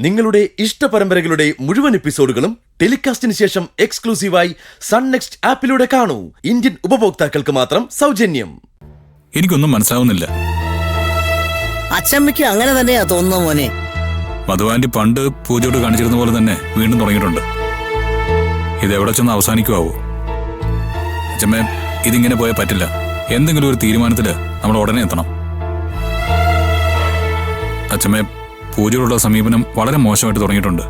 നിങ്ങളുടെ ഇഷ്ട പരമ്പരകളുടെ മുഴുവൻ എപ്പിസോഡുകളും ടെലികാസ്റ്റിന് ശേഷം എക്സ്ക്ലൂസീവായി സൺ നെക്സ്റ്റ് ആപ്പിലൂടെ കാണൂ. ഇന്ത്യൻ ഉപഭോക്താക്കൾക്ക് മാത്രം സൗജന്യം. എനിക്കൊന്നും മനസ്സിലാവുന്നില്ല. അച്ചമ്മയ്ക്ക് അങ്ങനെ തന്നെയാ തോന്നുന്നു മോനെ. മധുവാന്റി പണ്ട് പൂജയോട് കാണിച്ചിരുന്ന പോലെ തന്നെ വീണ്ടും തുടങ്ങിയിട്ടുണ്ട്. ഇതെവിടെ ചെന്ന് അവസാനിക്കുവോ? അച്ഛമ്മേ, ഇതിങ്ങനെ പോയാൽ പറ്റില്ല. എന്തെങ്കിലും ഒരു തീരുമാനത്തില് നമ്മൾ ഉടനെ എത്തണം. അച്ഛമ്മേ, പൂജയോടുള്ള സമീപനം വളരെ മോശമായിട്ട് തുടങ്ങിയിട്ടുണ്ട്.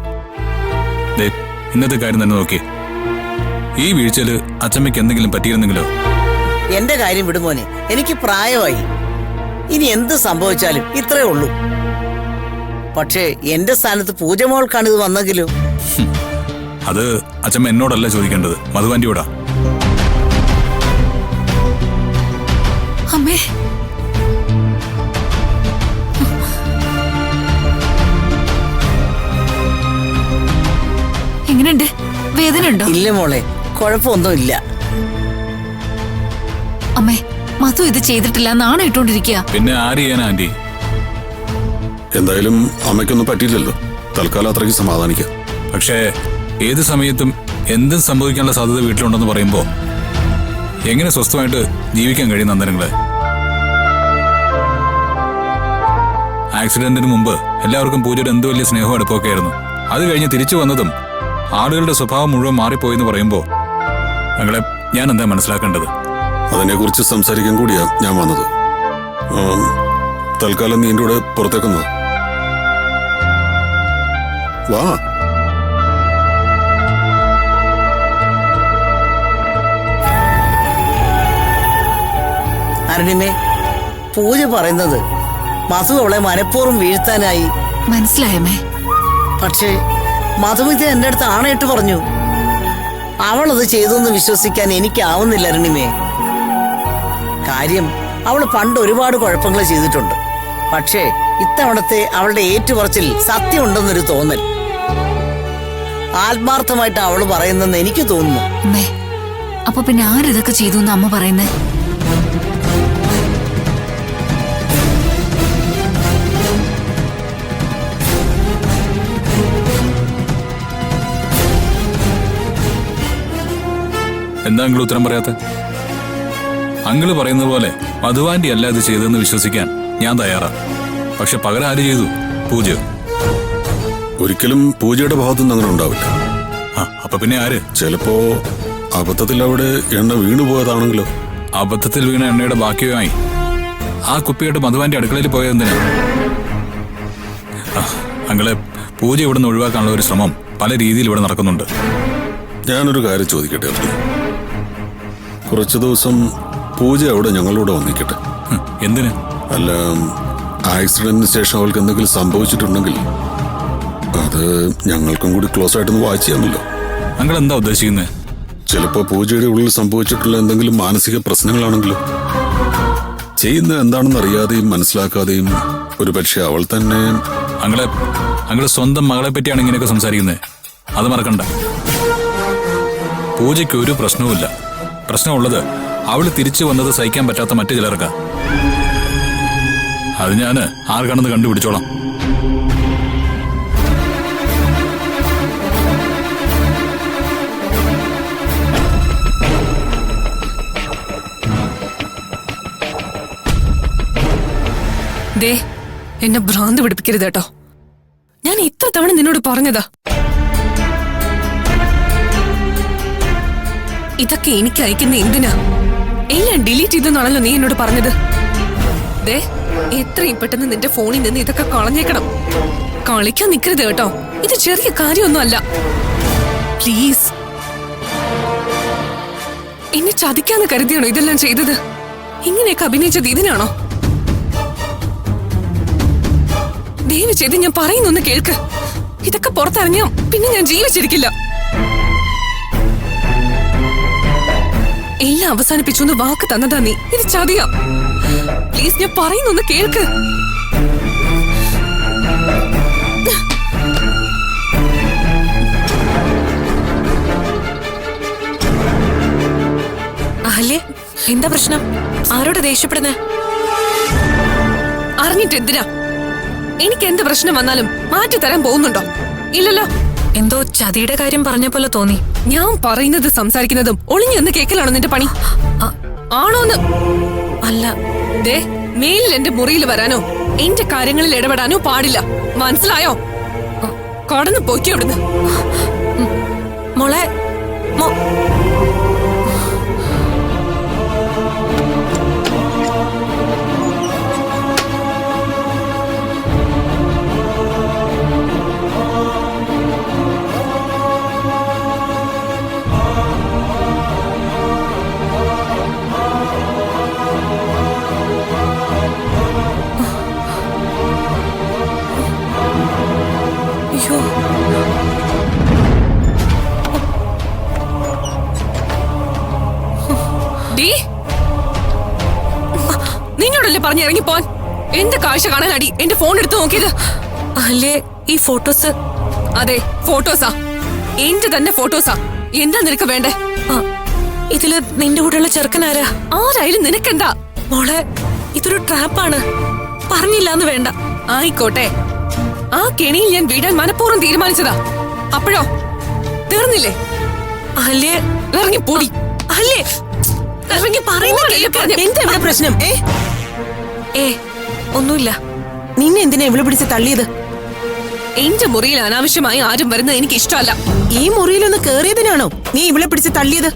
ഇന്നത്തെ കാര്യം തന്നെ നോക്കി. ഈ വീഴ്ചയില് അച്ഛമ്മയ്ക്ക് എന്തെങ്കിലും പറ്റിയിരുന്നെങ്കിലോ? എന്റെ കാര്യം വിടുമോനെ, എനിക്ക് പ്രായമായി. ഇനി എന്ത് സംഭവിച്ചാലും ഇത്രേ ഉള്ളൂ. പക്ഷേ എന്റെ സ്ഥാനത്ത് പൂജമോൾക്കാണ് ഇത് വന്നെങ്കിലോ? അത് അച്ഛമ്മ എന്നോടല്ല ചോദിക്കേണ്ടത്, മധുവാന്റിയോടാ. അമ്മേ, എങ്ങനെയുണ്ട്? വേദന ഉണ്ടോ? ഇല്ല മോളെ, കുഴപ്പമൊന്നുമില്ല. അമ്മേ, മധു ഇത് ചെയ്തിട്ടില്ല, നാണം ഇട്ടോണ്ടിരിക്കുക. പിന്നെ ആര് ചെയ്യാനാ ആന്റി? എന്തായാലും അമ്മയ്ക്കൊന്നും പറ്റിയില്ലല്ലോ. തൽക്കാലം അത്രയ്ക്ക് സമാധാനിക്കാം. പക്ഷേ ഏത് സമയത്തും എന്തും സംഭവിക്കാനുള്ള സാധ്യത വീട്ടിലുണ്ടെന്ന് പറയുമ്പോ എങ്ങനെ സ്വസ്ഥമായിട്ട് ജീവിക്കാൻ കഴിയും നന്ദനങ്ങളെ? ആക്സിഡന്റിന് മുമ്പ് എല്ലാവർക്കും പൂജയുടെ എന്തോ വലിയ സ്നേഹവും അടുപ്പമൊക്കെ ആയിരുന്നു. അത് കഴിഞ്ഞ് തിരിച്ചു വന്നതും ആളുകളുടെ സ്വഭാവം മുഴുവൻ മാറിപ്പോയെന്ന് പറയുമ്പോ ഞങ്ങളെ ഞാൻ എന്താ മനസ്സിലാക്കേണ്ടത്? അതിനെക്കുറിച്ച് സംസാരിക്കാൻ കൂടിയാ ഞാൻ വന്നത്. തൽക്കാലം നീ എൻ്റെ കൂടെ പുറത്തേക്കുന്നത് വാ. അരുണിമേ, പൂജ പറയുന്നത് മധു അവളെ മനഃപൂർവ്വം വീഴ്ത്താനായി. മനസ്സിലായമേ? പക്ഷേ മധു ഇത് എന്റെ അടുത്ത് ആണയിട്ട് പറഞ്ഞു. അവളത് ചെയ്തൊന്ന് വിശ്വസിക്കാൻ എനിക്കാവുന്നില്ല അരുണിമേ. കാര്യം അവള് പണ്ട് ഒരുപാട് കുഴപ്പങ്ങൾ ചെയ്തിട്ടുണ്ട്. പക്ഷേ ഇത്തവണത്തെ അവളുടെ ഏറ്റുപറച്ചിൽ സത്യമുണ്ടെന്നൊരു തോന്നൽ. ആത്മാർത്ഥമായിട്ട് അവള് പറയുന്നെന്ന് എനിക്ക് തോന്നുന്നു. അമ്മേ, അപ്പൊ പിന്നെ ആരിതൊക്കെ ചെയ്തു എന്ന് അമ്മ പറയുന്നേ? എന്താ അങ്കിൾ ഉത്തരം പറയാത്ത? അങ്കിള് പറയുന്നത് പോലെ മധുവാന്റി അല്ല ഇത് ചെയ്തതെന്ന് വിശ്വസിക്കാൻ ഞാൻ തയ്യാറാ. പക്ഷെ പകരം ആര് ചെയ്തു? പൂജ. ഒരിക്കലും പൂജയുടെ ഭാഗത്തുനിന്ന് അങ്ങനെ ഉണ്ടാവില്ല. അപ്പൊ പിന്നെ ആര്? ചിലപ്പോ അബദ്ധത്തിൽ അവിടെ എണ്ണ വീണു പോയതാണെങ്കിലോ? അബദ്ധത്തിൽ വീണ എണ്ണയുടെ ബാക്കിയുമായി ആ കുപ്പിയായിട്ട് മധുവാന്റി അടുക്കളയിൽ പോയതെന്തിനാ? അങ്കിളെ, പൂജ ഇവിടെ നിന്ന് ഒഴിവാക്കാനുള്ള ഒരു ശ്രമം പല രീതിയിൽ ഇവിടെ നടക്കുന്നുണ്ട്. ഞാനൊരു കാര്യം ചോദിക്കട്ടെ? കുറച്ചു ദിവസം പൂജ അവിടെ ഞങ്ങളോട് വന്നിക്കട്ടെ. എന്തിന്? അല്ല, ആക്സിഡന്റിന് ശേഷം അവൾക്ക് എന്തെങ്കിലും സംഭവിച്ചിട്ടുണ്ടെങ്കിൽ അത് ഞങ്ങൾക്കും കൂടി ക്ലോസ് ആയിട്ടൊന്ന് വാച്ച് ചെയ്യാമല്ലോ. അങ്കിൾ എന്താ ഉദ്ദേശിക്കുന്നത്? ചിലപ്പോ പൂജയുടെ ഉള്ളിൽ സംഭവിച്ചിട്ടുള്ള എന്തെങ്കിലും മാനസിക പ്രശ്നങ്ങളാണെങ്കിലോ? ചെയ്യുന്നത് എന്താണെന്ന് അറിയാതെയും മനസ്സിലാക്കാതെയും ഒരു പക്ഷെ അവൾ തന്നെ. അങ്ങളെ സ്വന്തം മകളെ പറ്റിയാണ് ഇങ്ങനെയൊക്കെ സംസാരിക്കുന്നത്. അത് മറക്കണ്ട. പൂജയ്ക്ക് ഒരു പ്രശ്നവുമില്ല. പ്രശ്നമുള്ളത് അവള് തിരിച്ചു വന്നത് സഹിക്കാൻ പറ്റാത്ത മറ്റു ചിലർക്കാ. അത് ഞാന് ആർക്കാണെന്ന് കണ്ടുപിടിച്ചോളാം. ദേ, എന്നെ ഭ്രാന്ത് പിടിപ്പിക്കരുത് കേട്ടോ. ഞാൻ ഇത്ര തവണ നിന്നോട് പറഞ്ഞതാ, ഇതൊക്കെ എനിക്ക് അയക്കുന്ന എന്തിനാ? എല്ലാം ഡിലീറ്റ് ചെയ്തെന്നാണല്ലോ നീ എന്നോട് പറഞ്ഞത്. ദേ, എത്രയും പെട്ടെന്ന് നിന്റെ ഫോണിൽ നിന്ന് ഇതൊക്കെ കളഞ്ഞേക്കണം. കളിക്കാൻ നിൽക്കരുത് കേട്ടോ. ഇത് ചെറിയ കാര്യമൊന്നും അല്ല. പ്ലീസ്. എന്നെ ചതിക്കാന്ന് കരുതിയാണോ ഇതെല്ലാം ചെയ്തത്? ഇങ്ങനെയൊക്കെ അഭിനയിച്ചത് ഇതിനാണോ? ദയവ് ചെയ്ത് ഞാൻ പറയുന്നൊന്ന് കേൾക്ക്. ഇതൊക്കെ പുറത്തിറങ്ങിയോ പിന്നെ ഞാൻ ജീവിച്ചിരിക്കില്ല. എല്ലാം അവസാനിപ്പിച്ചു വാക്ക് തന്നതാ നീ. ഇത് ചതിയാ. പ്ലീസ്, ഞാൻ പറയുന്നൊന്ന് കേൾക്ക്. അഹല്യ, എന്താ പ്രശ്നം? ആരോട് ദേഷ്യപ്പെടുന്നേ? അറിഞ്ഞിട്ട് എന്തിനാ? എനിക്ക് എന്ത് പ്രശ്നം വന്നാലും മാറ്റി തരാൻ പോകുന്നുണ്ടോ? ഇല്ലല്ലോ. എന്തോ ചതിയുടെ കാര്യം പറഞ്ഞ പോലെ തോന്നി. ഞാൻ പറയുന്നത് സംസാരിക്കുന്നതും ഒളിഞ്ഞെന്ന് കേക്കലാണോ നിന്റെ പണി? ആണോന്ന്? അല്ല. ദേ, മേലിൽ എന്റെ മുറിയിൽ വരാനോ എന്റെ കാര്യങ്ങളിൽ ഇടപെടാനോ പാടില്ല. മനസ്സിലായോ? കടന്നു പോയിക്കോ അവിടുന്ന്. മോളെ നിന്നോടല്ലേ പറഞ്ഞ് ഇറങ്ങിപ്പോൻ? എന്ത് കാഴ്ച കാണാനടി എന്റെ ഫോൺ എടുത്ത് നോക്കിയത്? അല്ലേ ഈ ഫോട്ടോസ്? അതെ, ഫോട്ടോസാ. എന്റെ തന്നെ ഫോട്ടോസാ. എന്താ നിനക്ക് വേണ്ടേ? ഇതില് നിന്റെ കൂടെയുള്ള ചെറുക്കനാരാ? ആരായാലും നിനക്കെന്താ? മോളെ, ഇതൊരു ട്രാപ്പാണ്. പറഞ്ഞില്ലാന്ന് വേണ്ട. ആയിക്കോട്ടെ, ആ കെണിയിൽ ഞാൻ വീടാൻ മനഃപൂർവ്വം തീരുമാനിച്ചതാ. അപ്പോഴോ തീർന്നില്ലേ? അല്ലേ ഇറങ്ങി പോടി. അല്ലേ ഇറങ്ങി എന്താ ഇവിടെ പ്രശ്നം? ഒന്നുമില്ല. നിന്നെ എന്തിനാ ഇവിടെ പിടിച്ച് തള്ളിയത്? എന്റെ മുറിയിൽ അനാവശ്യമായി ആരും വരുന്നത് എനിക്ക് ഇഷ്ടമല്ല. ഈ മുറിയിലൊന്ന് കേറിയതിനാണോ നീ ഇവിടെ പിടിച്ച് തള്ളിയത്?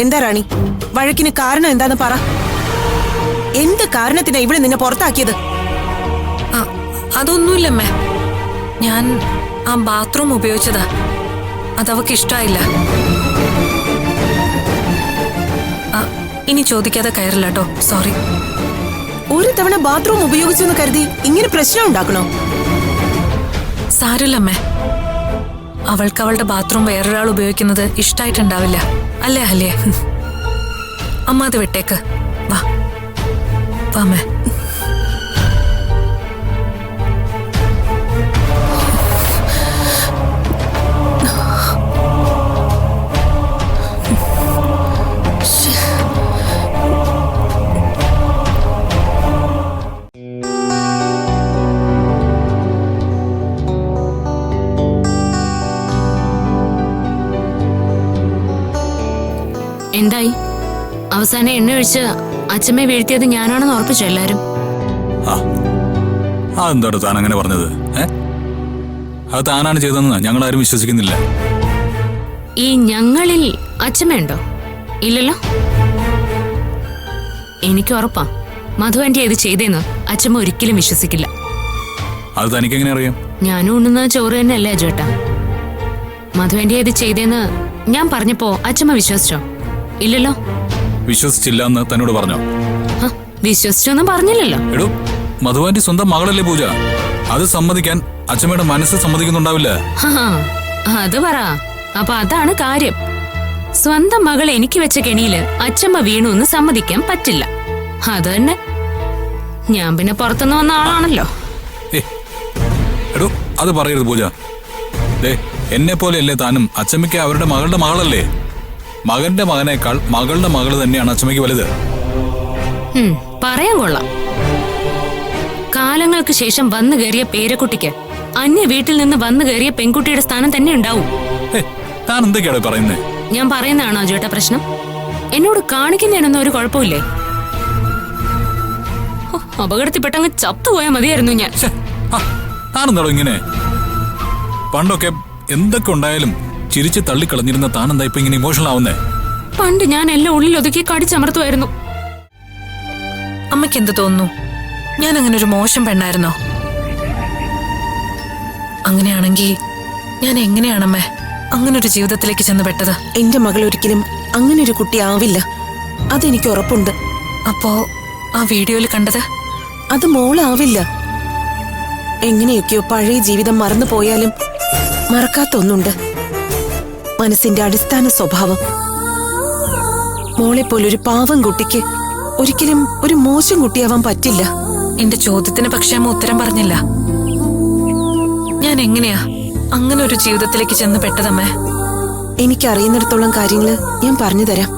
എന്താ റാണി, വഴക്കിന് കാരണം എന്താന്ന് പറ. എന്ത് കാരണത്തിനാ ഇവിടെ നിന്നെ പുറത്താക്കിയത്? അതൊന്നുമില്ലമ്മേ. ഞാൻ ആ ബാത്റൂം ഉപയോഗിച്ചതാ. അതവക്ക് ഇഷ്ടായില്ല. ഇനി ചോദിക്കാതെ കയറില്ല കേട്ടോ. സോറി. ഒരു തവണ ബാത്റൂം ഉപയോഗിച്ചെന്ന് കരുതി ഇങ്ങനെ പ്രശ്നം ഉണ്ടാക്കണോ? സാരമില്ലമ്മേ. അവൾക്ക് അവളുടെ ബാത്റൂം വേറൊരാൾ ഉപയോഗിക്കുന്നത് ഇഷ്ടായിട്ടുണ്ടാവില്ല. അല്ലേ അല്ലേ? അമ്മ അത് വിട്ടേക്ക്. വാ വാമേ. എന്തായി? അവസാനം എണ്ണ ഒഴിച്ച് അച്ഛമ്മയെ വീഴ്ത്തിയത് ഞാനാണെന്ന് ഉറപ്പിച്ചു എല്ലാരും. അതെന്താ താൻ അങ്ങനെ പറഞ്ഞത്? അത് താനാണ് ചെയ്തതെന്ന് ഞങ്ങൾ ആരും വിശ്വസിക്കുന്നില്ല. ഈ ഞങ്ങളിൽ അച്ഛമ്മയുണ്ടോ? ഇല്ലല്ലോ. എനിക്ക് ഉറപ്പാ മധു ആന്റി ഇത് ചെയ്തേന്ന് അച്ഛമ്മ ഒരിക്കലും വിശ്വസിക്കില്ല. അത് തനിക്കെങ്ങനെ അറിയാം? ഞാനും ഉണ്ണുന്ന ചോറ് തന്നെയല്ലേ ചേട്ടാ. മധു ആന്റി ഇത് ചെയ്തേന്ന് ഞാൻ പറഞ്ഞപ്പോ അച്ഛമ്മ വിശ്വസിച്ചോ? ഇല്ലല്ലോ. വിശ്വസിച്ചില്ല എന്ന് തന്നോട് പറഞ്ഞോ? വിശ്വസിച്ചൊന്നും പറഞ്ഞില്ലല്ലോ. എടോ, മധുവാന്റെ സ്വന്തം മകളല്ലേ പൂജ. അത് സമ്മതിക്കാൻ അച്ഛമ്മയുടെ മനസ്സ് സമ്മതിക്കുന്നുണ്ടാവില്ല. അത് പറ. അപ്പൊ അതാണ് കാര്യം. സ്വന്തം മകൾ എനിക്ക് വെച്ച കെണിയില് അച്ഛമ്മ വീണു എന്ന് സമ്മതിക്കാൻ പറ്റില്ല. അത് തന്നെ. ഞാൻ പിന്നെ പുറത്തുനിന്ന് വന്ന ആളാണല്ലോ. എടോ, അത് പറയരുത് പൂജ. എന്നെ പോലെയല്ലേ താനും? അച്ഛമ്മയ്ക്ക് അവരുടെ മകളുടെ മകളല്ലേ? മകന്റെ മകനേക്കാൾ മകളുടെ മകള് തന്നെയാണ് അച്ഛമ്മയ്ക്ക് വലുത്. പറയാൻ കൊള്ളാം. കാലങ്ങൾക്ക് ശേഷം വന്നു കയറിയ പേരക്കുട്ടിക്ക് അന്യ വീട്ടിൽ നിന്ന് വന്നു കയറിയ പെൺകുട്ടിയുടെ സ്ഥാനം തന്നെ ഉണ്ടാവും. താൻ എന്തൊക്കെയാണ് പറയുന്നത്? ഞാൻ പറയുന്നതാണോ ചേട്ടാ പ്രശ്നം? എന്നോട് കാണിക്കുന്നതിനൊന്നും ഒരു കുഴപ്പമില്ലേ? അപകടത്തിൽപ്പെട്ടങ്ങ് ചത്തുപോയാ മതിയായിരുന്നു ഞാൻ. താനെന്താണോ ഇങ്ങനെ? പണ്ടൊക്കെ എന്തൊക്കെ ഉണ്ടായാലും ചിരിച്ച് തള്ളിക്കളഞ്ഞിരുന്ന താനെന്താ ഇപ്പൊ ഇങ്ങനെ ഇമോഷണൽ ആവുന്നേ? പണ്ട് ഞാൻ എല്ലാം ഉള്ളിൽ ഒതുക്കി കടിച്ചമർത്തുമായിരുന്നു. അമ്മയ്ക്ക് എന്ത് തോന്നുന്നു? ഞാൻ അങ്ങനെ ഒരു മോശം പെണ്ണായിരുന്നോ? അങ്ങനെയാണെങ്കിൽ ഞാൻ എങ്ങനെയാണമ്മേ അങ്ങനൊരു ജീവിതത്തിലേക്ക് ചെന്ന് പെട്ടത്? എന്റെ മകൾ ഒരിക്കലും അങ്ങനൊരു കുട്ടി ആവില്ല, അതെനിക്ക് ഉറപ്പുണ്ട്. അപ്പോ ആ വീഡിയോയിൽ കണ്ടത്? അത് മോളാവില്ല. എങ്ങനെയൊക്കെയോ പഴയ ജീവിതം മറന്നു പോയാലും മറക്കാത്ത ഒന്നുണ്ട്, മനസ്സിന്റെ അടിസ്ഥാന സ്വഭാവം. മോളെപ്പോലൊരു പാവം കുട്ടിക്ക് ഒരിക്കലും ഒരു മോശം കുട്ടിയാവാൻ പറ്റില്ല. എന്റെ ചോദ്യത്തിന് പക്ഷേ അമ്മ ഉത്തരം പറഞ്ഞില്ല. ഞാൻ എങ്ങനെയാ അങ്ങനെ ഒരു ജീവിതത്തിലേക്ക് ചെന്ന് പെട്ടതമ്മേ? എനിക്കറിയുന്നിടത്തോളം കാര്യങ്ങള് ഞാൻ പറഞ്ഞു തരാം.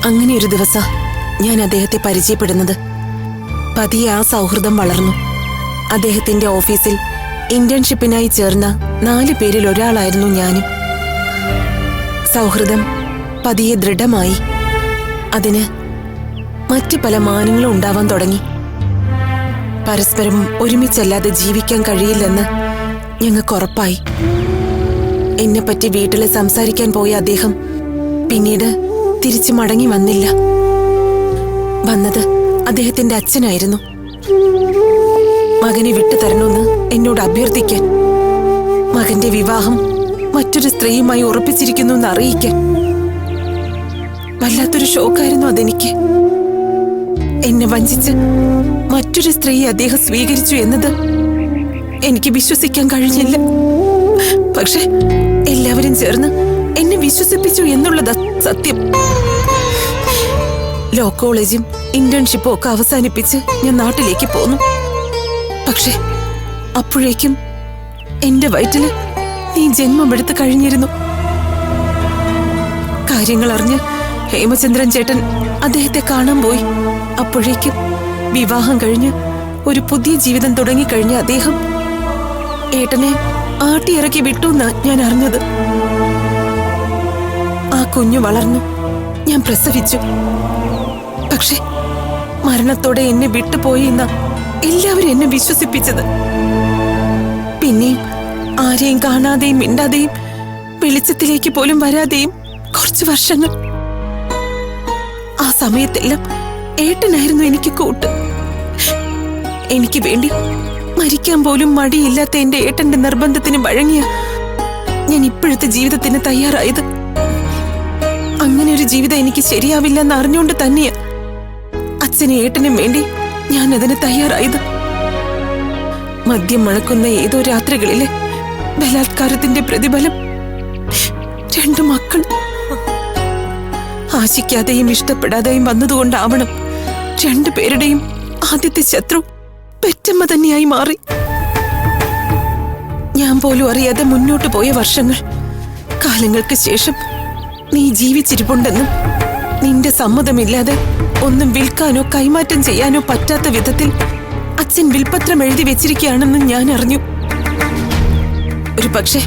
അങ്ങനെ ഒരു ദിവസം ഞാൻ അദ്ദേഹത്തെ പരിചയപ്പെടുന്നത്. പതിയെ ആ സൗഹൃദം വളർന്നു. അദ്ദേഹത്തിന്റെ ഓഫീസിൽ ഇന്റേൺഷിപ്പിനായി ചേർന്ന 4 പേരിൽ ഒരാളായിരുന്നു ഞാനും. സൗഹൃദം പതിയെ ദൃഢമായി. അതിന് മറ്റ് പല മാനങ്ങളും ഉണ്ടാവാൻ തുടങ്ങി. പരസ്പരം ഒരുമിച്ചല്ലാതെ ജീവിക്കാൻ കഴിയില്ലെന്ന് ഞങ്ങൾക്ക് ഉറപ്പായി. എന്നെപ്പറ്റി വീട്ടിൽ സംസാരിക്കാൻ പോയ അദ്ദേഹം പിന്നീട് തിരിച്ചു മടങ്ങി വന്നില്ല. വന്നത് അദ്ദേഹത്തിന്റെ അച്ഛനായിരുന്നു. മകനെ വിട്ടുതരണമെന്ന് എന്നോട് അഭ്യർത്ഥിക്കാൻ, മകന്റെ വിവാഹം മറ്റൊരു സ്ത്രീയുമായി ഉറപ്പിച്ചിരിക്കുന്നു എന്ന് അറിയിക്കാൻ. വല്ലാത്തൊരു ഷോക്കായിരുന്നു അതെനിക്ക്. എന്നെ വഞ്ചിച്ച് മറ്റൊരു സ്ത്രീയെ അദ്ദേഹം സ്വീകരിച്ചു എന്നത് എനിക്ക് വിശ്വസിക്കാൻ കഴിഞ്ഞില്ല. പക്ഷെ എല്ലാവരും ചേർന്ന് എന്നെ വിശ്വസിപ്പിച്ചു എന്നുള്ളത് സത്യം. ലോ കോളേജും ഇന്റേൺഷിപ്പും ഒക്കെ അവസാനിപ്പിച്ച് ഞാൻ നാട്ടിലേക്ക് പോന്നു. പക്ഷെ അപ്പോഴേക്കും എന്റെ വയറ്റില് നീ ജന്മമെടുത്ത് കഴിഞ്ഞിരുന്നു. കാര്യങ്ങൾ അറിഞ്ഞ് ഹേമചന്ദ്രൻ ചേട്ടൻ അദ്ദേഹത്തെ കാണാൻ പോയി. അപ്പോഴേക്കും വിവാഹം കഴിഞ്ഞ് ഒരു പുതിയ ജീവിതം തുടങ്ങിക്കഴിഞ്ഞ അദ്ദേഹം ഏട്ടനെ ആട്ടിയിറക്കി വിട്ടുന്നാ ഞാൻ അറിഞ്ഞത്. ആ കുഞ്ഞു വളർന്നു, ഞാൻ പ്രസവിച്ചു. പക്ഷെ മരണത്തോടെ എന്നെ വിട്ടുപോയി എന്ന എല്ലാവരും എന്നെ വിശ്വസിപ്പിച്ചത്. പിന്നെയും ആരെയും കാണാതെയും മിണ്ടാതെയും വെളിച്ചത്തിലേക്ക് പോലും വരാതെയും കുറച്ചു വർഷങ്ങൾ. ആ സമയത്തെല്ലാം ഏട്ടനായിരുന്നു എനിക്ക് കൂട്ട്. എനിക്ക് വേണ്ടി മരിക്കാൻ പോലും മടിയില്ലാത്ത എന്റെ ഏട്ടന്റെ നിർബന്ധത്തിന് വഴങ്ങിയ ഞാൻ ഇപ്പോഴത്തെ ജീവിതത്തിന് തയ്യാറായത്. അങ്ങനെ ഒരു ജീവിതം എനിക്ക് ശരിയാവില്ലെന്ന് അറിഞ്ഞുകൊണ്ട് തന്നെയാ അച്ഛനും ഏട്ടനും വേണ്ടി ഞാൻ അതിന് തയ്യാറായത്. മദ്യം മണക്കുന്ന ഏതോ രാത്രികളിലെ ബലാത്കാരത്തിന്റെ പ്രതിഫലം 2 മക്കൾ. ആശിക്കാതെയും ഇഷ്ടപ്പെടാതെയും വന്നതുകൊണ്ടാവണം 2 പേരുടെയും ആദ്യത്തെ ശത്രു പെറ്റമ്മ തന്നെയായി മാറി. ഞാൻ പോലും അറിയാതെ മുന്നോട്ട് പോയ വർഷങ്ങൾ. കാലങ്ങൾക്ക് ശേഷം നീ ജീവിച്ചിരിപ്പുണ്ടെന്നും നിന്റെ സമ്മതമില്ലാതെ ഒന്നും വിൽക്കാനോ കൈമാറ്റം ചെയ്യാനോ പറ്റാത്ത വിധത്തിൽ അച്ഛൻ വിൽപത്രം എഴുതി വെച്ചിരിക്കുകയാണെന്ന് ഞാൻ അറിഞ്ഞു. ഒരു പക്ഷേ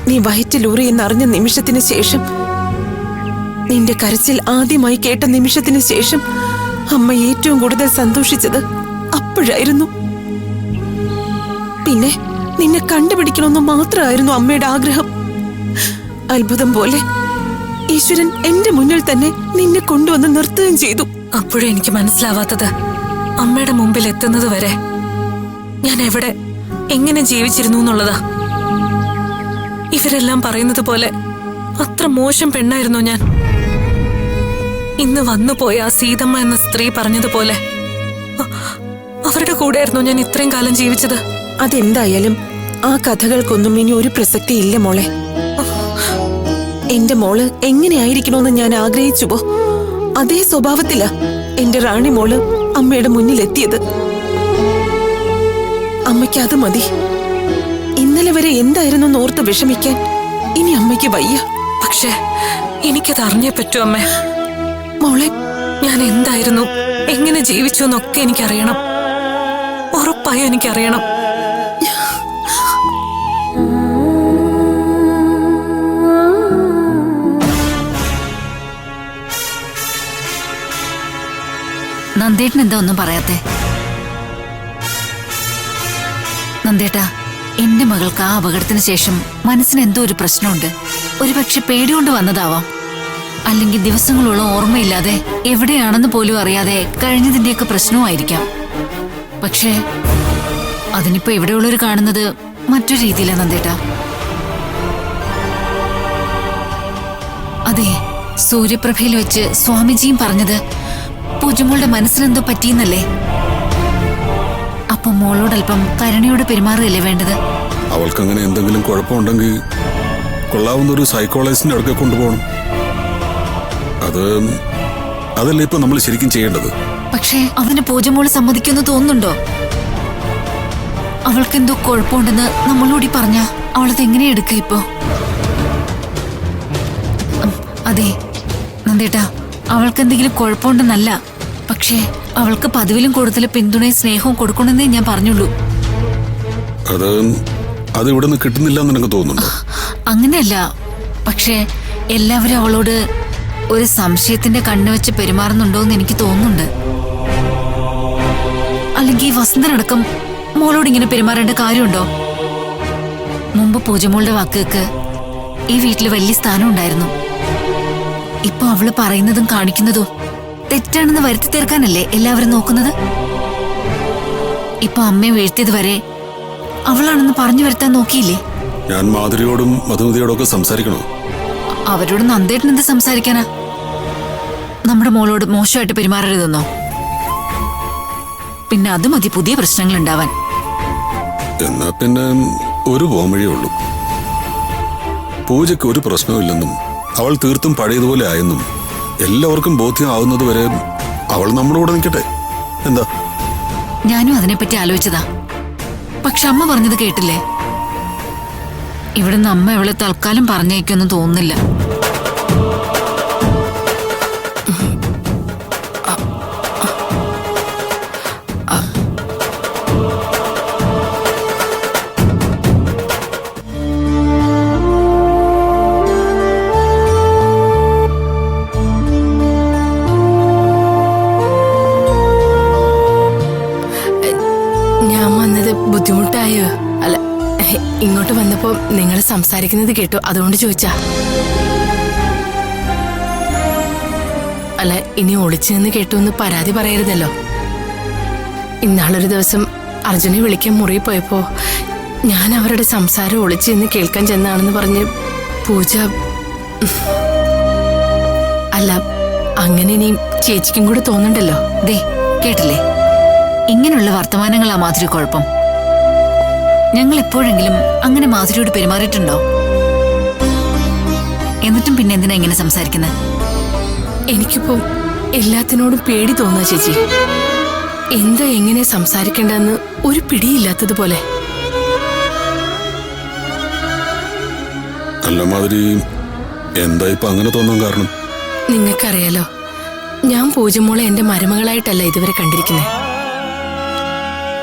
നീ വയറ്റിലൂറി എന്നറിഞ്ഞ നിമിഷത്തിന് ശേഷം, നിന്റെ കരച്ചിൽ ആദ്യമായി കേട്ട നിമിഷത്തിന് ശേഷം അമ്മ ഏറ്റവും കൂടുതൽ സന്തോഷിച്ചത് അപ്പോഴായിരുന്നു. പിന്നെ നിന്നെ കണ്ടുപിടിക്കണമെന്ന് മാത്രമായിരുന്നു അമ്മയുടെ ആഗ്രഹം. അത്ഭുതം പോലെ ഈശ്വരൻ എന്റെ മുന്നിൽ തന്നെ നിന്നെ കൊണ്ടുവന്ന് നിർത്തുകയും ചെയ്തു. അപ്പോഴും എനിക്ക് മനസ്സിലാവാത്തത്, അമ്മയുടെ മുമ്പിൽ എത്തുന്നത് വരെ ഞാൻ എവിടെ എങ്ങനെ ജീവിച്ചിരുന്നു എന്നുള്ളതാ. ഇവരെല്ലാം പറയുന്നത് പോലെ അത്ര മോശം പെണ്ണായിരുന്നു ഞാൻ. ഇന്ന് വന്നുപോയ ആ സീതമ്മ എന്ന സ്ത്രീ പറഞ്ഞതുപോലെ അവരുടെ കൂടെയായിരുന്നു ഞാൻ ഇത്രയും കാലം ജീവിച്ചത്. അതെന്തായാലും ആ കഥകൾക്കൊന്നും ഇനി ഒരു പ്രസക്തി ഇല്ല മോളെ. എന്റെ മോള് എങ്ങനെയായിരിക്കണോന്ന് ഞാൻ ആഗ്രഹിച്ചുവോ അതേ സ്വഭാവത്തിലാ എന്റെ റാണി മോള് അമ്മയുടെ മുന്നിൽ എത്തിയത്. അമ്മയ്ക്ക് അത് മതി. ഇന്നലെ വരെ എന്തായിരുന്നു ഓർത്ത് വിഷമിക്കാൻ ഇനി അമ്മയ്ക്ക് വയ്യ. പക്ഷേ എനിക്കത് അറിഞ്ഞേ പറ്റൂ അമ്മേ. മോളെ, ഞാൻ എന്തായിരുന്നു, എങ്ങനെ ജീവിച്ചു എന്നൊക്കെ എനിക്കറിയണം. ഉറപ്പായും എനിക്കറിയണം. നന്ദേട്ടൻ എന്താ ഒന്നും പറയാത്തെ? നന്ദേട്ടാ, എന്റെ മകൾക്ക് ആ അപകടത്തിന് ശേഷം മനസ്സിന് എന്തോ ഒരു പ്രശ്നമുണ്ട്. ഒരുപക്ഷെ പേടികൊണ്ട് വന്നതാവാം. അല്ലെങ്കിൽ ദിവസങ്ങളോളം ഓർമ്മയില്ലാതെ എവിടെയാണെന്ന് പോലും അറിയാതെ കഴിഞ്ഞതിന്റെയൊക്കെ പ്രശ്നവുമായിരിക്കാം. പക്ഷേ അതിനിപ്പോ ഇവിടെയുള്ളവർ കാണുന്നത് മറ്റൊരു രീതിയിലാണ് നന്ദേട്ടാ. അതെ, സൂര്യപ്രഭയിൽ വെച്ച് സ്വാമിജിയും പറഞ്ഞത് പൂജമോളുടെ മനസ്സിനെന്തോ പറ്റിയെന്നല്ലേ? അപ്പൊ മോളോടൽപ്പം കരുണയോട് പെരുമാറുകയല്ലേ വേണ്ടത്? അവൾക്കങ്ങനെ എന്തെങ്കിലും കുഴപ്പമുണ്ടെങ്കിൽ കൊള്ളാവുന്ന ഒരു സൈക്കോളജിസ്റ്റിന്റെ അടുക്കെ കൊണ്ടുപോകണം. അതല്ലേ ഇപ്പൊ നമ്മൾ ശരിക്കും ചെയ്യേണ്ടത്. പക്ഷേ അവന് പൂജമോള് സമ്മതിക്കുമെന്ന് തോന്നുന്നുണ്ടോ? അവൾക്കെന്തോ കുഴപ്പമുണ്ടെന്ന് നമ്മളോടി പറഞ്ഞ അവളത് എങ്ങനെ എടുക്കുക ഇപ്പോ? അതെ നന്ദേട്ടാ, അവൾക്ക് എന്തെങ്കിലും കുഴപ്പമുണ്ടെന്നല്ല. പക്ഷേ അവൾക്ക് പതിവിലും കൂടുതൽ പിന്തുണയും സ്നേഹവും കൊടുക്കണമെന്നേ ഞാൻ പറഞ്ഞുള്ളൂ. അത് ഇവിടെ നിന്ന് കിട്ടുന്നില്ല എന്ന് എനിക്ക് തോന്നുന്നു. അങ്ങനെയല്ല, പക്ഷേ എല്ലാവരും അവളോട് ഒരു സംശയത്തിന്റെ കണ്ണ് വെച്ച് പെരുമാറുന്നുണ്ടോ എന്ന് എനിക്ക് തോന്നുന്നുണ്ട്. അല്ലെങ്കിൽ വസന്തനടക്കം മോളോട് ഇങ്ങനെ പെരുമാറേണ്ട കാര്യമുണ്ടോ? മുമ്പ് പൂജമോളുടെ വാക്കുകൾക്ക് ഈ വീട്ടിൽ വലിയ സ്ഥാനം ഉണ്ടായിരുന്നു. ഇപ്പൊ അവള് പറയുന്നതും കാണിക്കുന്നതും തെറ്റാണെന്ന് വരുത്തി തീർക്കാനല്ലേ എല്ലാവരും നോക്കുന്നത്? ഇപ്പൊ അമ്മയെ വീഴ്ത്തിയത് വരെ അവളാണെന്ന് പറഞ്ഞു വരുത്താൻ നോക്കിയില്ലേ? ഞാൻ മാധുരിയോടും മധുമതിയോടും ഒക്കെ സംസാരിക്കണോ? അവരോട് നന്ദേട്ടൻ എന്ത് സംസാരിക്കാനാ? നമ്മുടെ മോളോട് മോശമായിട്ട് പെരുമാറരുതെന്നോ? പിന്നെ അത് മതി പുതിയ പ്രശ്നങ്ങൾ ഉണ്ടാവാൻ. എന്നാ പിന്നെ ഒരു പോംവഴിയേ ഉള്ളൂ. പൂജയ്ക്ക് ഒരു പ്രശ്നമില്ലെന്നും അവൾ തീർത്തും പഴയതുപോലെ ആയെന്നും എല്ലാവർക്കും ബോധ്യമാവുന്നത് വരെ അവൾ നമ്മുടെ കൂടെ നിൽക്കട്ടെ. എന്താ? ഞാനും അതിനെപ്പറ്റി ആലോചിച്ചതാ. പക്ഷെ അമ്മ പറഞ്ഞത് കേട്ടില്ലേ? ഇവിടുന്ന് അമ്മ അവളെ തൽക്കാലം പറഞ്ഞേക്കൊന്നും തോന്നുന്നില്ല. ഞാൻ വന്നത് ബുദ്ധിമുട്ടായോ? അല്ല, ഇങ്ങോട്ട് വന്നപ്പോ നിങ്ങൾ സംസാരിക്കുന്നത് കേട്ടു, അതുകൊണ്ട് ചോദിച്ചാ. അല്ല, ഇനി ഒളിച്ചു നിന്ന് കേട്ടു എന്ന് പരാതി പറയരുതല്ലോ. ഇന്നാളൊരു ദിവസം അർജുനെ വിളിക്കാൻ മുറിയിൽ പോയപ്പോ ഞാൻ അവരുടെ സംസാരം ഒളിച്ചു നിന്ന് കേൾക്കാൻ ചെന്നാണെന്ന് പറഞ്ഞ് പൂജ. അല്ല, അങ്ങനെ ഇനി ചേച്ചിക്കും കൂടെ തോന്നണ്ടല്ലോ. ദേ കേട്ടില്ലേ, ഇങ്ങനെയുള്ള വർത്തമാനങ്ങളാ മാധുരി കുഴപ്പം. ഞങ്ങൾ എപ്പോഴെങ്കിലും അങ്ങനെ മാധുരിയോട് പെരുമാറിയിട്ടുണ്ടോ? എന്നിട്ടും പിന്നെ എന്തിനാ ഇങ്ങനെ സംസാരിക്കുന്നത്? എനിക്കിപ്പോ എല്ലാത്തിനോടും പേടി തോന്നുക ചേച്ചി. എന്താ എങ്ങനെ സംസാരിക്കേണ്ടെന്ന് ഒരു പിടിയില്ലാത്തതുപോലെ. അല്ല മാധുരി, എന്താ ഇപ്പൊ അങ്ങനെ തോന്നാൻ കാരണം? നിങ്ങൾക്കറിയാലോ, ഞാൻ പൂജമോളെ എന്റെ മരുമകളായിട്ടല്ല ഇതുവരെ കണ്ടിരിക്കുന്നത്.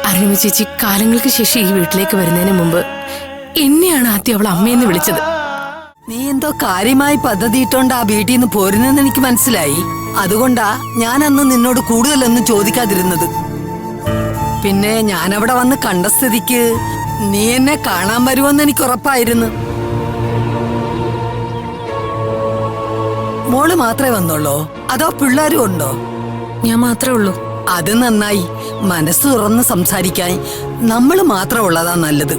അരുണിമ ചേച്ചി കാലങ്ങൾക്ക് ശേഷം ഈ വീട്ടിലേക്ക് വരുന്നതിന് മുമ്പ് എന്നെയാണ് ആദ്യം അവൾ അമ്മയെന്ന് വിളിച്ചത്. നീ എന്തോ കാര്യമായി പദ്ധതി ഇട്ടോണ്ട് ആ വീട്ടിൽ നിന്ന് പോരുന്നെന്ന് എനിക്ക് മനസ്സിലായി. അതുകൊണ്ടാ ഞാൻ അന്ന് നിന്നോട് കൂടുതലൊന്നും ചോദിക്കാതിരുന്നത്. പിന്നെ ഞാൻ അവിടെ വന്ന് കണ്ട സ്ഥിതിക്ക് നീ എന്നെ കാണാൻ വരുമെന്ന് എനിക്ക് ഉറപ്പായിരുന്നു. മോള് മാത്രമേ വന്നുള്ളൂ, അതോ പിള്ളേരും ഉണ്ടോ? ഞാൻ മാത്രമേ ഉള്ളൂ. അത് നന്നായി. മനസ്സ് തുറന്ന് സംസാരിക്കാൻ നമ്മൾ മാത്രം ഉള്ളതാ നല്ലത്.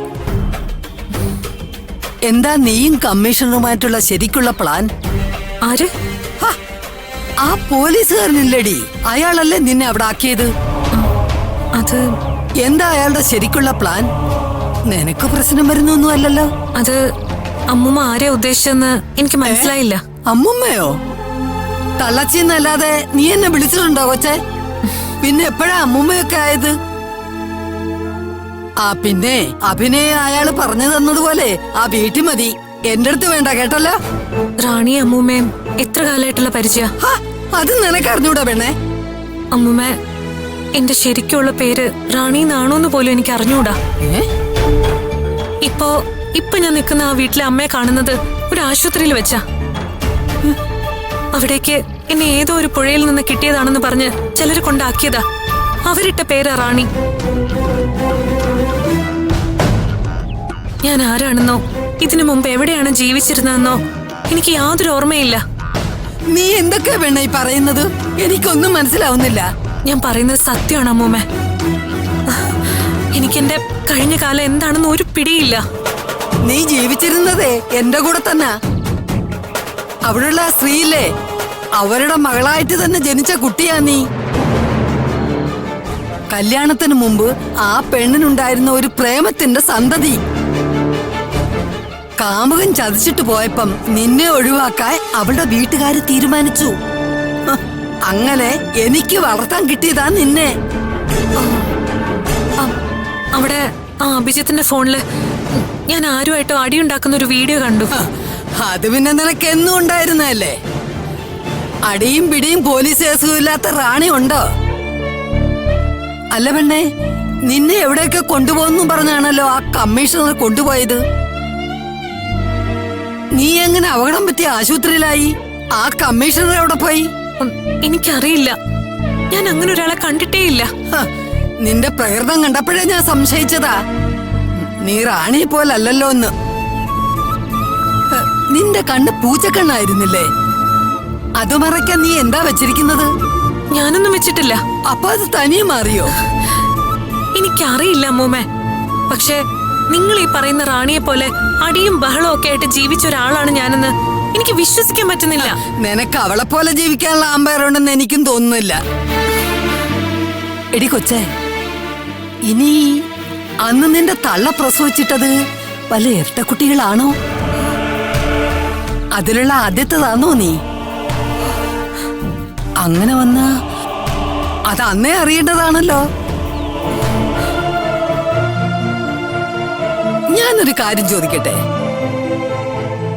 എന്താ നീയും കമ്മീഷണറുമായിട്ടുള്ള ശരിക്കുള്ള പ്ലാൻ? ആര്? ആ പോലീസുകാരനില്ലടി, അയാളല്ലേ നിന്നെ അവിടെ ആക്കിയത്? അത് എന്താ അയാളുടെ ശരിക്കുള്ള പ്ലാൻ? നിനക്ക് പ്രശ്നം വരുന്നൊന്നും അല്ലല്ലോ. അത് അമ്മൂമ്മ ആരെയാ ഉദ്ദേശിച്ചെന്ന് എനിക്ക് മനസ്സിലായില്ല. അമ്മുമ്മയോ? തള്ളച്ചിന്നല്ലാതെ നീ എന്നെ വിളിച്ചിട്ടുണ്ടോ കൊച്ചെ? പിന്നെ എപ്പോഴാ അമ്മുമ്മയൊക്കെ ആയത്? ആ പിന്നെ അഭിനയ അയാള് പറഞ്ഞു തന്നതുപോലെ ആ വീട്ടിൽ മതി, എന്റെ അടുത്ത് വേണ്ട കേട്ടല്ലോ. റാണി അമ്മൂമ്മയും എത്ര കാലമായിട്ടുള്ള പരിചയ? അത് നിനക്കറിഞ്ഞൂടാ പെണ്ണേ? അമ്മൂമ്മ, എന്റെ ശരിക്കുള്ള പേര് റാണി എന്നാണോന്ന് പോലും എനിക്ക് അറിഞ്ഞൂടാ. ഇപ്പൊ ഞാൻ നിൽക്കുന്ന ആ വീട്ടിലെ അമ്മയെ കാണുന്നത് ഒരു ആശുപത്രിയിൽ വെച്ചാ. അവിടേക്ക് എന്നെ ഏതോ ഒരു പുഴയിൽ നിന്ന് കിട്ടിയതാണെന്ന് പറഞ്ഞ് ചിലര് കൊണ്ടാക്കിയതാ. അവരിട്ട പേരാ റാണി. ഞാൻ ആരാണെന്നോ ഇതിനു മുമ്പ് എവിടെയാണ് ജീവിച്ചിരുന്നതെന്നോ എനിക്ക് യാതൊരു ഓർമ്മയില്ല. നീ എന്തൊക്കെയാ പെണ്ണേ ഈ പറയുന്നത്? എനിക്കൊന്നും മനസ്സിലാവുന്നില്ല. ഞാൻ പറയുന്നത് സത്യമാണ് അമ്മൂമ്മ. എനിക്കെന്റെ കഴിഞ്ഞ കാലം എന്താണെന്ന് ഒരു പിടിയില്ല. നീ ജീവിച്ചിരുന്നതേ എന്റെ കൂടെ തന്നെ. അവിടെയുള്ള സ്ത്രീയില്ലേ, അവരുടെ മകളായിട്ട് തന്നെ ജനിച്ച കുട്ടിയാ നീ. കല്യാണത്തിന് മുമ്പ് ആ പെണ്ണിനുണ്ടായിരുന്ന ഒരു പ്രേമത്തിന്റെ സന്തതി. കാമുകൻ ചതിച്ചിട്ട് പോയപ്പം നിന്നെ ഒഴിവാക്കാൻ അവളുടെ വീട്ടുകാര് തീരുമാനിച്ചു. അങ്ങനെ എനിക്ക് വളർത്താൻ കിട്ടിയതാ നിന്നെ. അവിടെ ആ അഭിജിത്തിന്റെ ഫോണില് ഞാൻ ആരുമായിട്ടോ അടിയുണ്ടാക്കുന്ന ഒരു വീഡിയോ കണ്ടു. അത് പിന്നെ നിനക്ക് എന്നും ഉണ്ടായിരുന്നല്ലേ? അടിയും പിടിയും പോലീസ് കേസും ഇല്ലാത്ത റാണി ഉണ്ടോ? അല്ല പെണ്ണേ, നിന്നെ എവിടെയൊക്കെ കൊണ്ടുപോകുന്നു പറഞ്ഞാണല്ലോ ആ കമ്മീഷണർ കൊണ്ടുപോയത്. നീ എങ്ങനെ അപകടം പറ്റിയ ആശുപത്രിയിലായി? ആ കമ്മീഷണർ എവിടെ പോയി? എനിക്കറിയില്ല, ഞാൻ അങ്ങനെ ഒരാളെ കണ്ടിട്ടേ ഇല്ല. നിന്റെ പ്രകൃതം കണ്ടപ്പോഴേ ഞാൻ സംശയിച്ചതാ നീ റാണി പോലല്ലോ എന്ന്. നിന്റെ കണ്ണ് പൂച്ചക്കണ്ണായിരുന്നില്ലേ? അത് മറയ്ക്കാൻ നീ എന്താ വെച്ചിരിക്കുന്നത്? ഞാനൊന്നും വെച്ചിട്ടില്ല. അപ്പൊ അത് തനിയെ മാറിയോ? എനിക്കറിയില്ല അമ്മൂമ്മേ. പക്ഷേ നിങ്ങൾ ഈ പറയുന്ന റാണിയെ പോലെ അടിയും ബഹളവും ഒക്കെ ആയിട്ട് ജീവിച്ച ഒരാളാണ് ഞാനെന്ന് എനിക്ക് വിശ്വസിക്കാൻ പറ്റുന്നില്ല. നിനക്ക് അവളെ പോലെ ജീവിക്കാനുള്ള ആമ്പയറുണ്ടെന്ന് എനിക്കും തോന്നുന്നില്ല. എടി കൊച്ചേ, ഇനി അന്ന് നിന്റെ തള്ള പ്രസവിച്ചിട്ടത് വല്ല ഇരട്ടക്കുട്ടികളാണോ? അതിലുള്ള ആദ്യത്തേതാണോ നീ? അങ്ങനെ വന്ന അത് അന്നേ അറിയേണ്ടതാണല്ലോ. ഞാനൊരു കാര്യം ചോദിക്കട്ടെ,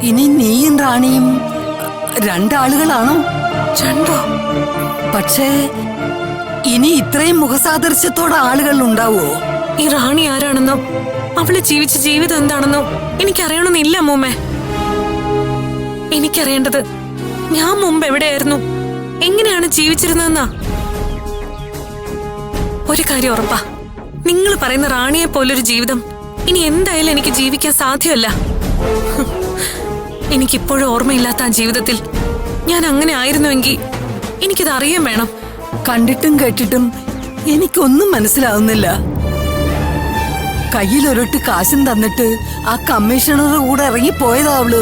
ഇനി നീയും റാണിയും രണ്ടാളുകളാണോ? രണ്ടോ? പക്ഷേ ഇനി ഇത്രയും മുഖസാദൃശ്യത്തോടെ ആളുകൾ ഉണ്ടാവോ? ഈ റാണി ആരാണെന്നോ അവള് ജീവിച്ച ജീവിതം എന്താണെന്നോ എനിക്കറിയണമെന്നില്ല അമ്മൂമ്മേ. എനിക്കറിയേണ്ടത് ഞാൻ മുമ്പ് എവിടെയായിരുന്നു, എങ്ങനെയാണ് ജീവിച്ചിരുന്നതെന്നാ. ഒരു കാര്യം ഉറപ്പാ, നിങ്ങൾ പറയുന്ന റാണിയെ പോലൊരു ജീവിതം ഇനി എന്തായാലും എനിക്ക് ജീവിക്കാൻ സാധ്യമല്ല. എനിക്കിപ്പോഴും ഓർമ്മയില്ലാത്ത ആ ജീവിതത്തിൽ ഞാൻ അങ്ങനെ ആയിരുന്നുവെങ്കിൽ എനിക്കത് അറിയാൻ വേണം. കണ്ടിട്ടും കേട്ടിട്ടും എനിക്കൊന്നും മനസ്സിലാവുന്നില്ല. കയ്യിലൊരിട്ട് കാശും തന്നിട്ട് ആ കമ്മീഷണറുടെ കൂടെ ഇറങ്ങിപ്പോയതാ അവള്.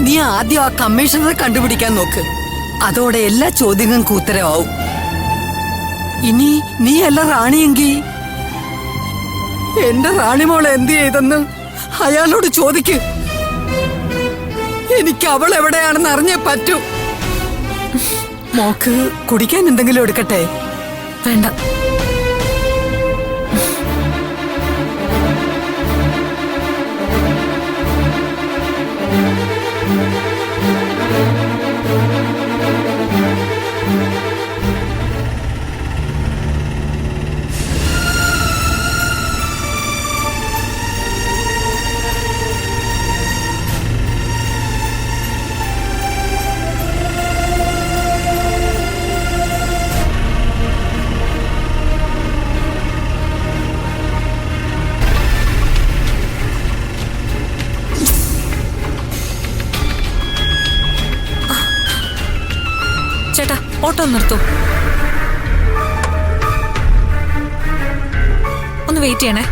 നീ ആദ്യം ആ കമ്മീഷണറെ കണ്ടുപിടിക്കാൻ നോക്ക്, അതോടെ എല്ലാ ചോദ്യങ്ങൾക്കും ഉത്തരവാവും. ഇനി നീ അല്ല റാണിയെങ്കിൽ എന്റെ റാണിമോളെ എന്ത് ചെയ്തെന്ന് അയാളോട് ചോദിക്ക്. എനിക്ക് അവൾ എവിടെയാണെന്ന് അറിഞ്ഞേ പറ്റൂ. മോക്ക് കുടിക്കാൻ എന്തെങ്കിലും എടുക്കട്ടെ? വേണ്ട. ചേട്ടാ, ഓട്ടോ നിർത്തൂ. ഒന്ന് വെയിറ്റ് ചെയ്യണേ.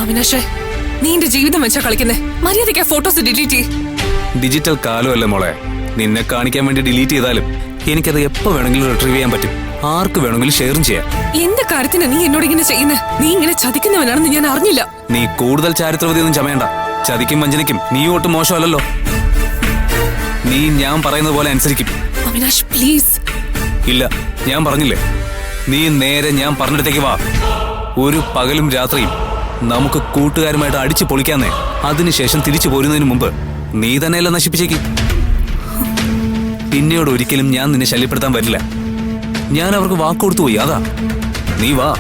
അവിനാഷേ, നീ എന്റെ ജീവിതം വെച്ചാ കളിക്കുന്നേ. മര്യാദയ്ക്ക് ഫോട്ടോസ് ഡിലീറ്റ് ചെയ്യ്. ഡിജിറ്റൽ കാലമല്ലേ മോളെ, നിന്നെ കാണിക്കാൻ വേണ്ടി ഡിലീറ്റ് ചെയ്താലും എനിക്കത് എപ്പോ വേണമെങ്കിലും റിട്രീവ് ചെയ്യാൻ പറ്റും. ആർക്ക് വേണമെങ്കിലും ഷെയറും ചെയ്യാം. എന്ത് കാര്യത്തിന് നീ എന്നോട് ഇങ്ങനെ ചെയ്യുന്നേ? നീ ഇങ്ങനെ ചതിക്കുന്നവനാണെന്ന് ഞാൻ അറിഞ്ഞില്ല. നീ കൂടുതൽ ചാരിത്രവതിയൊന്നും ചമയണ്ട. ചതിക്കും വഞ്ചനയ്ക്കും നീ ഒട്ടും മോശമല്ലല്ലോ. നീ ഞാൻ പറയുന്നത് പോലെ അനുസരിക്കും. അവിനാഷ് പ്ലീസ്. ഇല്ല, ഞാൻ പറഞ്ഞില്ലേ, നീ നേരെ ഞാൻ പറഞ്ഞിടത്തേക്ക് വാ. ഒരു പകലും രാത്രിയും നമുക്ക് കൂട്ടുകാരുമായിട്ട് അടിച്ചു പൊളിക്കാന്നേ. അതിനുശേഷം തിരിച്ചു പോരുന്നതിന് മുമ്പ് നീ തന്നെയല്ല നശിപ്പിച്ചേക്ക്. പിന്നീട് ഒരിക്കലും ഞാൻ നിന്നെ ശല്യപ്പെടുത്താൻ പറ്റില്ല. ഞാൻ അവർക്ക് വാക്ക് കൊടുത്തു പോയി, അതാ. നീ വാ.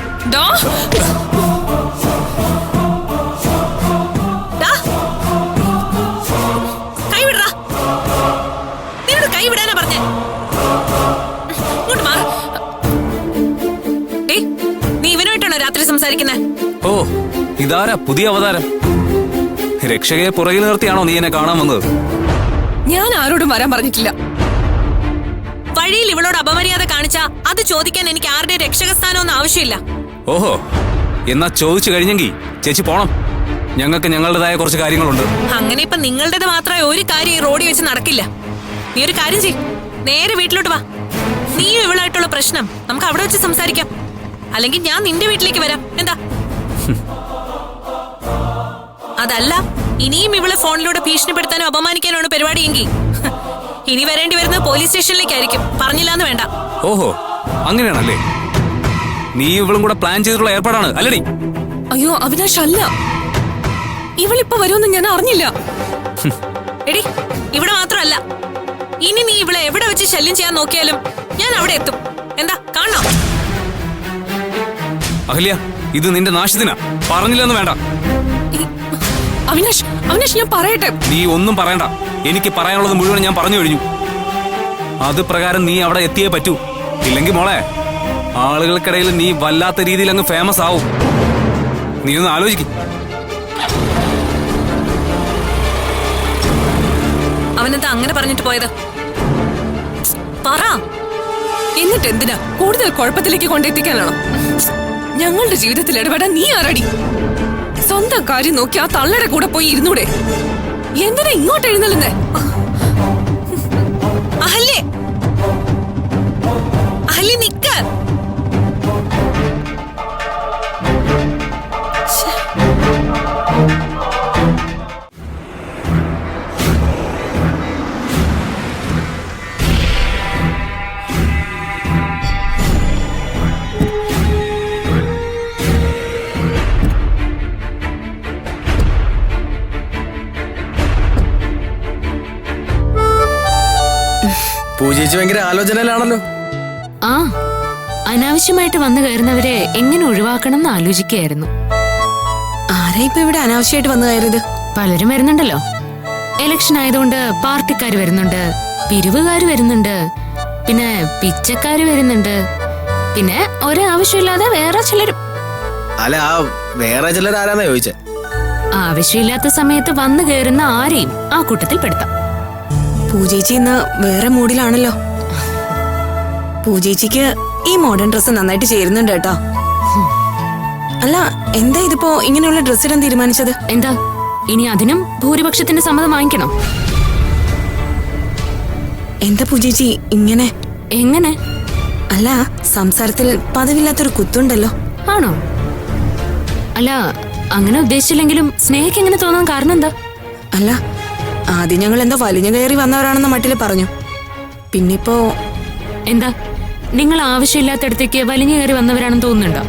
കൈവിടാനാ പറഞ്ഞേ. ഇങ്ങോട്ട് മാറ്. നീ ഇവനുമായിട്ടാണോ രാത്രി സംസാരിക്കുന്നത്? ഓ, ഇതാരാ പുതിയ അവതാരം? രക്ഷകയെ പുറകിൽ നിർത്തിയാണോ നീ എന്നെ കാണാൻ വന്നത്? ഞാൻ ആരോടും വരാൻ പറഞ്ഞിട്ടില്ല. വഴിയിൽ ഇവളോട് അപമര്യാദ കാണിച്ചാ അത് ചോദിക്കാൻ എനിക്ക് ആരുടെ രക്ഷകസ്ഥാനമൊന്നും ആവശ്യമില്ല. ഓഹോ, എന്നാ ചോദിച്ചു കഴിഞ്ഞെങ്കിൽ ചേച്ചി പോണം. ഞങ്ങൾക്ക് ഞങ്ങളുടേതായ കുറച്ച് കാര്യങ്ങളുണ്ട്. അങ്ങനെ ഇപ്പൊ നിങ്ങളുടേത് മാത്രമായ ഒരു കാര്യം ഈ റോഡിൽ വെച്ച് നടക്കില്ല. നീ ഒരു കാര്യം ചെയ്യ്, നേരെ വീട്ടിലോട്ട് വാ. നീയും ഇവളായിട്ടുള്ള പ്രശ്നം നമുക്ക് അവിടെ വെച്ച് സംസാരിക്കാം. അല്ലെങ്കിൽ ഞാൻ നിന്റെ വീട്ടിലേക്ക് വരാം. എന്താ? അതല്ല, ഇനിയും ഇവളെ ഫോണിലൂടെ ഭീഷണിപ്പെടുത്താനോ അപമാനിക്കാനോ പരിപാടിയെങ്കിൽ ഇനി വരേണ്ടി വരുന്നത് പോലീസ് സ്റ്റേഷനിലേക്കായിരിക്കും. പറഞ്ഞില്ലാന്ന് വേണ്ട. ഓഹോ, അങ്ങനെയാണല്ലേ? നീ ഇവളും കൂടെ പ്ലാൻ ചെയ്തിട്ടുള്ള ഏർപ്പാടാണ് അല്ലടി? അയ്യോ അവിനാഷ്, അല്ല. ഇവളിപ്പോ വരുമെന്ന് ഞാൻ അറിഞ്ഞില്ല. എടി, ഇവിടെ മാത്രം വെച്ച് ശല്യം ചെയ്യാൻ നോക്കിയാലും ഞാൻ അവിടെ എത്തും. എന്താ കാണണോ? അഹല്യ, ഇത് നിന്റെ നാശത്തിനാ. പറഞ്ഞില്ലെന്ന് വേണ്ട. അവിനാഷ്, അവിനാഷ് ഞാൻ പറയട്ടെ. നീ ഒന്നും പറയണ്ട. എനിക്ക് പറയാനുള്ളത് മുഴുവൻ ഞാൻ പറഞ്ഞു കഴിഞ്ഞു. അത് പ്രകാരം നീ അവിടെ എത്തിയേ പറ്റൂ. ഇല്ലെങ്കിൽ മോളെ, ആളുകൾക്കിടയിൽ നീ വല്ലാത്ത രീതിയിൽ അങ്ങ് ഫേമസ് ആവും. നീ ഒന്ന് ആലോചിക്കും. അവനെന്താ അങ്ങനെ പറഞ്ഞിട്ട് പോയത്? പറ. എന്നിട്ട് എന്തിനാ കൂടുതൽ കുഴപ്പത്തിലേക്ക് കൊണ്ടെത്തിക്കാനാണോ? ഞങ്ങളുടെ ജീവിതത്തിൽ ഇടപെടാൻ നീ ആരടി? സ്വന്തം കാര്യം നോക്കി ആ തള്ളയുടെ കൂടെ പോയി ഇരുന്നൂടെ? എന്തിനാ ഇങ്ങോട്ട് എഴുന്നള്ളുന്നേ? അഹല്യേ, അഹല്യ നിക്ക. പൂജേച്ചി ഭയങ്കര ആലോചനയിലാണല്ലോ. ആ, അനാവശ്യമായിട്ട് വന്നു കയറുന്നവരെ എങ്ങനെ ഒഴിവാക്കണം എന്ന് ആലോചിക്കുകയായിരുന്നു. ആരാ ഇപ്പൊ ഇവിടെ അനാവശ്യമായിട്ട് വന്നു കയറിയത്? പലരും വരുന്നുണ്ടല്ലോ. ഇലക്ഷൻ ആയതുകൊണ്ട് പാർട്ടിക്കാർ വരുന്നുണ്ട്, പിരിവുകാർ വരുന്നുണ്ട്, പിന്നെ പിച്ചക്കാര് വരുന്നുണ്ട്, പിന്നെ ഒരാവശ്യമില്ലാതെ വേറെ ചിലരും. അല്ല, ആ വേറെ ചിലരാരാന്നാ ചോദിച്ചേ? ആവശ്യമില്ലാത്ത സമയത്ത് വന്നു കയറുന്ന ആരെയും ആ കൂട്ടത്തിൽ പെടുത്താം. പൂജേച്ചി ഇന്ന് വേറെ മൂഡിലാണല്ലോ. പൂജേച്ചിക്ക് ഈ മോഡേൺ ഡ്രസ്സ് നന്നായിട്ട് ചേരുന്നുണ്ട് കേട്ടോ. അല്ല, എന്താ ഇതിപ്പോ ഇങ്ങനെയുള്ള ഡ്രസ് ഇടാൻ തീരുമാനിച്ചത്? എന്താ ഇനി അതിനും ഭൂരിപക്ഷത്തിന്റെ സമ്മതം വാങ്ങിക്കണം? എന്താ പൂജേച്ചി ഇങ്ങനെ? എങ്ങനെ? അല്ല, സംസാരത്തിൽ പതിവില്ലാത്തൊരു കുത്തുണ്ടല്ലോ. ആണോ? അല്ല, അങ്ങനെ ഉദ്ദേശിച്ചില്ലെങ്കിലും സ്നേഹയ്ക്ക് എങ്ങനെ തോന്നാൻ കാരണം എന്താ? അല്ല, ആദ്യം ഞങ്ങൾ എന്തോ വലിഞ്ഞു കയറി വന്നവരാണെന്ന മട്ടില് പറഞ്ഞു. പിന്നിപ്പോ എന്താ നിങ്ങൾ ആവശ്യമില്ലാത്തടത്തേക്ക് വലിഞ്ഞു കയറി വന്നവരാണെന്ന് തോന്നുന്നുണ്ടോ?